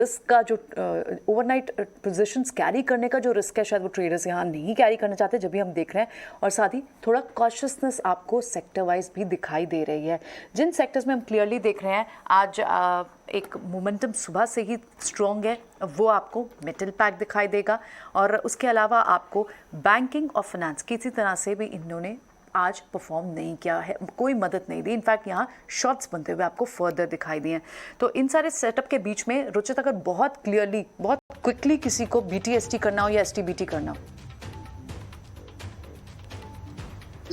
Risk का जो overnight positions carry करने का जो रिस्क है, शायद वो ट्रेडर्स यहाँ नहीं कैरी करना चाहते, जब भी हम देख रहे हैं। और साथ ही थोड़ा कॉशियसनेस आपको सेक्टर वाइज भी दिखाई दे रही है। जिन सेक्टर्स में हम क्लियरली देख रहे हैं आज एक मोमेंटम सुबह से ही स्ट्रॉन्ग है, वो आपको मेटल पैक दिखाई देगा। और उसके अलावा आपको बैंकिंग और फाइनेंस किसी तरह से भी इन्होंने आज परफॉर्म नहीं किया है, कोई मदद नहीं दी। इनफैक्ट यहाँ शॉर्ट्स बनते हुए आपको फर्दर दिखाई दिए हैं। तो इन सारे सेटअप के बीच में रुचित, अगर बहुत क्लियरली बहुत क्विकली किसी को BTST करना हो या STBT करना हो,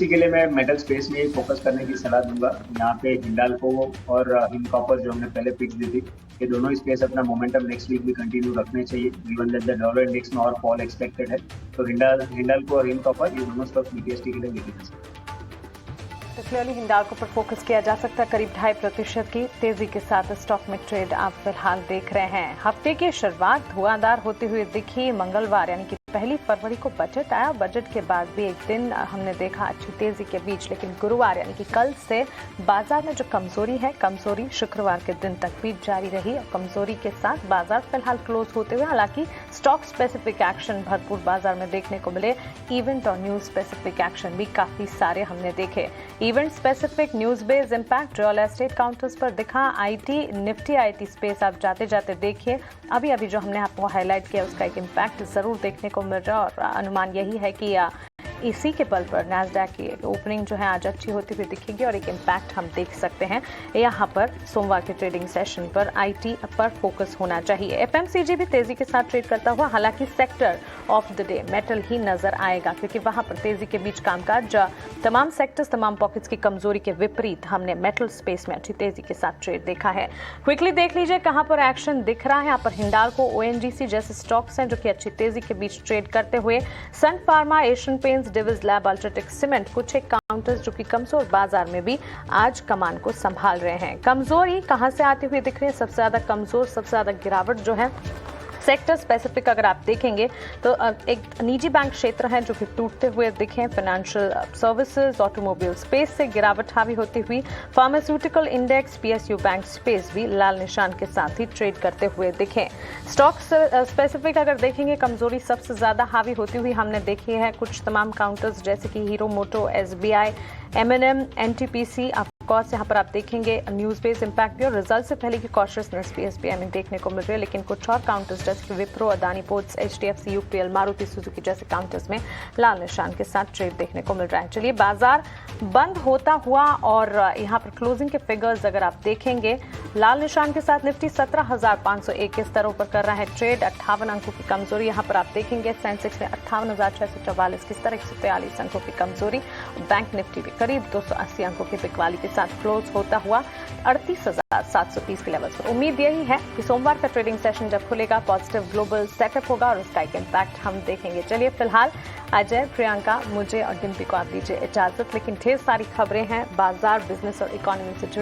के लिए मैं मेटल स्पेस में फोकस करने की सलाह दूंगा। यहाँ पे हिंडाल्को और हिंद कॉपर जो हमने पहले पिक्स दी थी, ये दोनों स्पेस अपना मोमेंटम नेक्स्ट वीक भी कंटिन्यू रखने चाहिए, given that the dollar index में और फॉल एक्सपेक्टेड है। तो हिंडाल्को और हिंद कॉपर ये दोनों स्टॉक BTST के लिए लेके जा सकते हैं। तो क्लियरली हिंडाल्को पर फोकस किया जा सकता है। करीब 2.5% की तेजी के साथ स्टॉक में ट्रेड आप फिलहाल देख रहे हैं। हफ्ते की शुरुआत धुआंधार होते हुए दिखी। मंगलवार यानी कि 1 फरवरी को बजट आया। बजट के बाद भी एक दिन हमने देखा अच्छी तेजी के बीच, लेकिन गुरुवार यानी कि कल से बाजार में जो कमजोरी शुक्रवार के दिन तक भी जारी रही। और कमजोरी के साथ बाजार फिलहाल क्लोज होते हुए, हालांकि स्टॉक स्पेसिफिक एक्शन भरपूर बाजार में देखने को मिले। इवेंट और न्यूज स्पेसिफिक एक्शन भी काफी सारे हमने देखे। Event specific news based impact real estate counters पर दिखा। निफ्टी IT स्पेस आप जाते जाते देखिए, अभी जो हमने आपको हाईलाइट किया उसका एक इम्पैक्ट जरूर देखने को मिल रहा है। और अनुमान यही है कि इसी के बल पर नैस्डैक की ओपनिंग जो है आज अच्छी होती हुई दिखेगी और एक इम्पैक्ट हम देख सकते हैं। यहाँ पर सोमवार के ट्रेडिंग सेशन पर IT पर फोकस होना चाहिए। FMCG भी तेजी के साथ ट्रेड करता हुआ, हालांकि sector of the day metal ही नजर आएगा, क्योंकि वहां पर तेजी के बीच कामकाज तमाम सेक्टर्स, तमाम पॉकेट्स की कमजोरी के विपरीत हमने मेटल स्पेस में अच्छी तेजी के साथ ट्रेड देखा है। क्विकली देख लीजिए कहां पर एक्शन दिख रहा है। यहाँ पर हिंडाल्को, ONGC जैसे स्टॉक्स हैं जो कि अच्छी तेजी के बीच ट्रेड करते हुए। Sun Pharma, Asian Paints, Divis lab, UltraTech Cement, कुछ एक काउंटर्स जो कि कमजोर बाजार में भी आज कमान को संभाल रहे हैं। कमजोरी कहां से आती हुई दिख रही है? सबसे ज्यादा कमजोर, सबसे ज्यादा गिरावट जो है सेक्टर स्पेसिफिक अगर आप देखेंगे तो एक निजी बैंक क्षेत्र है जो कि टूटते हुए दिखे। फाइनेंशियल सर्विसेज, ऑटोमोबाइल स्पेस से गिरावट हावी होती हुई। Pharmaceutical index, PSU bank space भी लाल निशान के साथ ही ट्रेड करते हुए दिखे। स्टॉक स्पेसिफिक अगर देखेंगे, कमजोरी सबसे ज्यादा हावी होती हुई हमने देखी है कुछ तमाम काउंटर्स जैसे कि हीरो मोटो, SBI, M&M, NTPC। ऑफकोर्स यहाँ पर आप देखेंगे न्यूज बेस्ड इंपैक्ट भी और रिजल्ट से पहले की कॉशियसनेस भी SBI में देखने को मिल रही है। लेकिन कुछ और काउंटर्स जैसे कि Wipro, Adani ports, HDFC, UPL, Maruti Suzuki जैसे काउंटर्स में लाल निशान के साथ ट्रेड देखने को मिल रहा है। चलिए बाजार बंद होता हुआ और यहाँ पर क्लोजिंग के फिगर्स अगर आप देखेंगे, लाल निशान के साथ निफ्टी 17,501 के स्तरों पर कर रहा है ट्रेड। 58 अंकों की कमजोरी यहाँ पर आप देखेंगे। सेंसेक्स में 58,644 के स्तर, 143 अंकों की कमजोरी। बैंक निफ्टी भी करीब 280 अंकों की बिकवाली के साथ क्लोज होता हुआ 38,730 के लेवल्स पर। उम्मीद यही है कि सोमवार का ट्रेडिंग सेशन जब खुलेगा पॉजिटिव ग्लोबल सेटअप होगा और उसका एक इम्पैक्ट हम देखेंगे। चलिए फिलहाल अजय, प्रियंका, मुझे और डिम्पी को आप दीजिए इजाजत, लेकिन ढेर सारी खबरें हैं बाजार, बिजनेस और इकोनॉमी से जुड़ी।